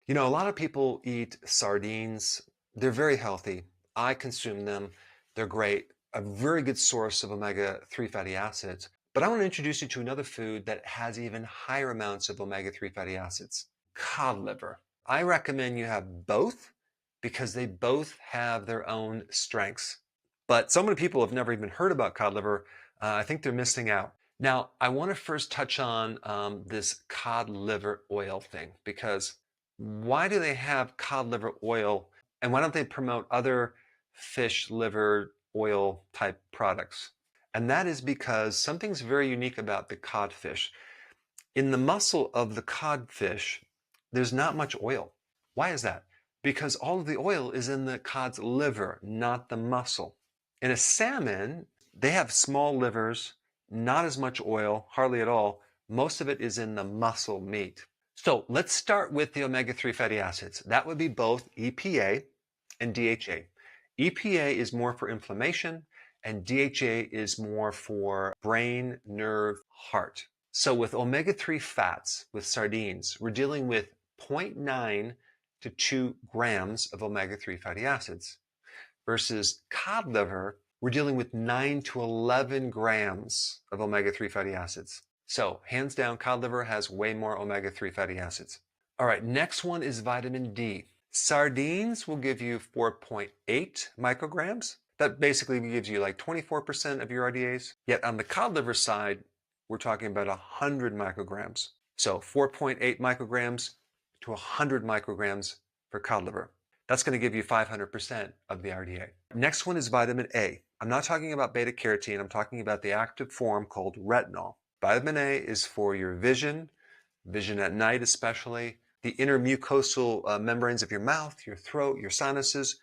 You know, a lot of people eat sardines. They're very healthy. I consume them. They're great, a very good source of omega-3 fatty acids. But I want to introduce you to another food that has even higher amounts of omega-3 fatty acids, cod liver. I recommend you have both because they both have their own strengths. But so many people have never even heard about cod liver. I think they're missing out. Now, I want to first touch on this cod liver oil thing, because why do they have cod liver oil, and why don't they promote other fish liver oil type products? And that is because something's very unique about the codfish. In the muscle of the codfish, there's not much oil. Why is that? Because all of the oil is in the cod's liver, not the muscle. In a salmon, they have small livers, not as much oil, hardly at all. Most of it is in the muscle meat. So let's start with the omega-3 fatty acids. That would be both EPA and DHA. EPA is more for inflammation, and DHA is more for brain, nerve, heart. So with omega-3 fats, with sardines, we're dealing with 0.9 to 2 grams of omega-3 fatty acids. Versus cod liver, we're dealing with 9 to 11 grams of omega-3 fatty acids. So hands down, cod liver has way more omega-3 fatty acids. All right, next one is vitamin D. Sardines will give you 4.8 micrograms. That basically gives you like 24% of your RDAs. Yet on the cod liver side, we're talking about 100 micrograms. So 4.8 micrograms to 100 micrograms for cod liver. That's going to give you 500% of the RDA. Next one is vitamin A. I'm not talking about beta carotene. I'm talking about the active form called retinol. Vitamin A is for your vision at night especially, the inner mucosal membranes of your mouth, your throat, your sinuses,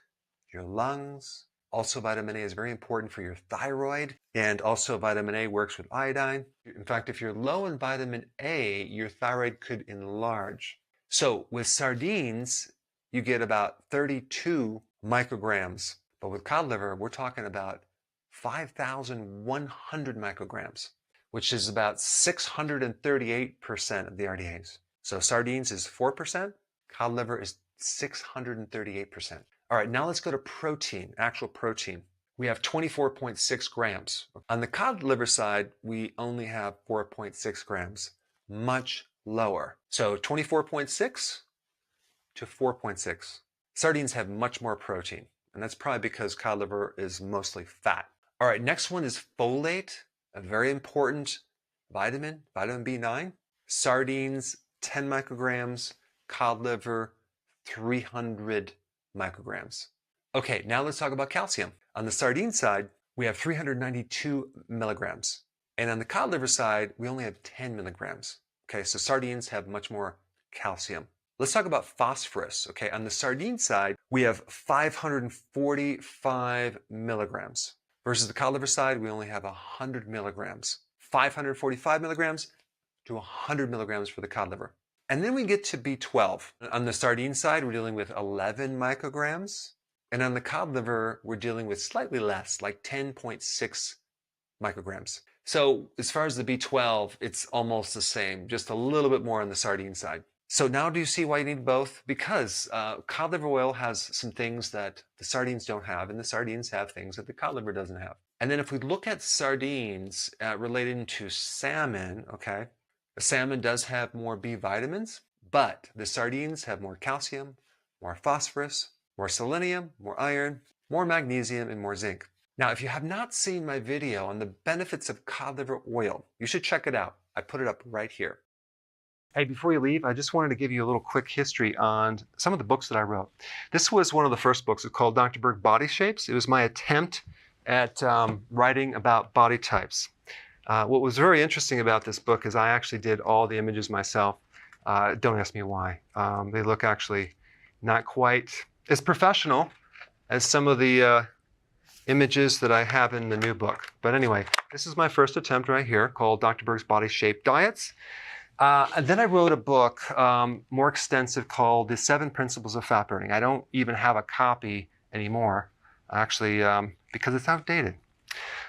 your lungs. Also, vitamin A is very important for your thyroid, and also vitamin A works with iodine. In fact, if you're low in vitamin A, your thyroid could enlarge. So with sardines, you get about 32 micrograms, but with cod liver, we're talking about 5,100 micrograms, which is about 638% of the RDAs. So sardines is 4%, cod liver is 638%. All right, now let's go to protein, actual protein. We have 24.6 grams. On the cod liver side, we only have 4.6 grams, much lower. So 24.6 to 4.6. Sardines have much more protein, and that's probably because cod liver is mostly fat. All right, next one is folate, a very important vitamin B9. Sardines, 10 micrograms, cod liver, 300 micrograms. Okay, now let's talk about calcium. On the sardine side, we have 392 milligrams. And on the cod liver side, we only have 10 milligrams. Okay, so sardines have much more calcium. Let's talk about phosphorus. Okay, on the sardine side, we have 545 milligrams. Versus the cod liver side, we only have 100 milligrams. 545 milligrams to 100 milligrams for the cod liver. And then we get to B12. On the sardine side, we're dealing with 11 micrograms. And on the cod liver, we're dealing with slightly less, like 10.6 micrograms. So as far as the B12, it's almost the same, just a little bit more on the sardine side. So now do you see why you need both? Because cod liver oil has some things that the sardines don't have, and the sardines have things that the cod liver doesn't have. And then if we look at sardines relating to salmon, okay, the salmon does have more B vitamins, but the sardines have more calcium, more phosphorus, more selenium, more iron, more magnesium, and more zinc. Now, if you have not seen my video on the benefits of cod liver oil, you should check it out. I put it up right here. Hey, before you leave, I just wanted to give you a little quick history on some of the books that I wrote. This was one of the first books. It's called Dr. Berg Body Shapes. It was my attempt at writing about body types. What was very interesting about this book is I actually did all the images myself. Don't ask me why. They look actually not quite as professional as some of the images that I have in the new book. But anyway, this is my first attempt right here called Dr. Berg's Body Shape Diets. And then I wrote a book more extensive called The 7 Principles of Fat Burning. I don't even have a copy anymore, actually, because it's outdated.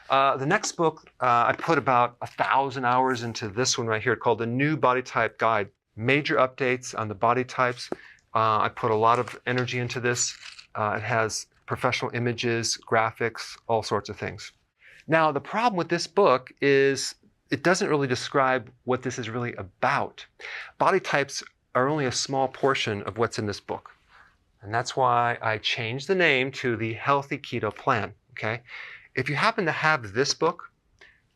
The next book, I put about 1,000 hours into this one right here called The New Body Type Guide. Major updates on the body types. I put a lot of energy into this. It has professional images, graphics, all sorts of things. Now, the problem with this book is it doesn't really describe what this is really about. Body types are only a small portion of what's in this book. And that's why I changed the name to the Healthy Keto Plan, okay? If you happen to have this book,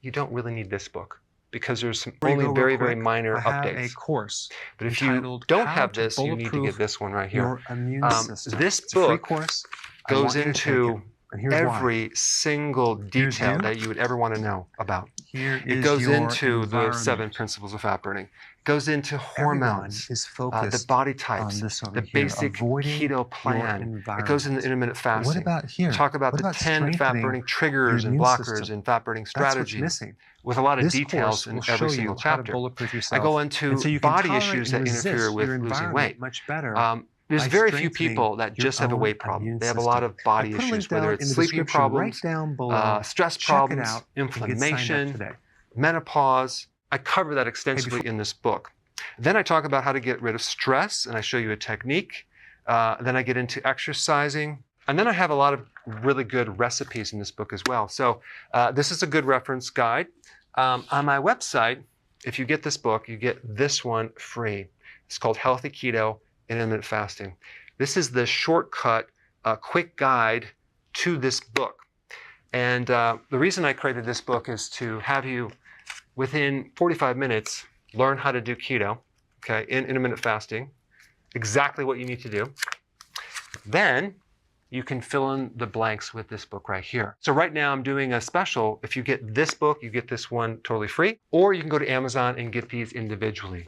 you don't really need this book because there's some only very, very minor updates. I have a course. But if you don't have this, you need to get this one right here. Your immune system. This It's a free book course. goes into Here's every single detail you. that you would ever want to know about. Here It is goes your into the environment. 7 principles of fat burning. It goes into Everyone hormones, is the focused body on types, this over the here, basic avoiding keto your plan. It goes into environment. intermittent fasting. What about here? Talk about What the about 10 fat strengthening burning triggers your and immune blockers system? and fat burning That's what's strategies missing. with a lot of This details course in will every show single you how to chapter. bulletproof I yourself. go into And so you can body tolerate issues and that interfere resist with your losing environment weight. much better There's by very few strengthening people that your just have a own weight problem. immune They have a lot system. of body I put a link issues, whether down it's in the sleeping description problems, right down below. stress Check problems, it out and get signed up inflammation, today. menopause. I cover that extensively in this book. Then I talk about how to get rid of stress, and I show you a technique. Then I get into exercising. And then I have a lot of really good recipes in this book as well. So this is a good reference guide. On my website, if you get this book, you get this one free. It's called Healthy Keto and Intermittent Fasting. This is the shortcut, quick guide to this book. And the reason I created this book is to have you, within 45 minutes, learn how to do keto, okay, in intermittent fasting, exactly what you need to do. Then you can fill in the blanks with this book right here. So right now I'm doing a special. If you get this book, you get this one totally free, or you can go to Amazon and get these individually.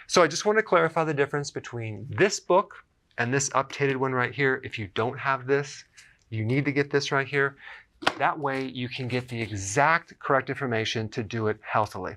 So I just want to clarify the difference between this book and this updated one right here. If you don't have this, you need to get this right here. That way you can get the exact correct information to do it healthily.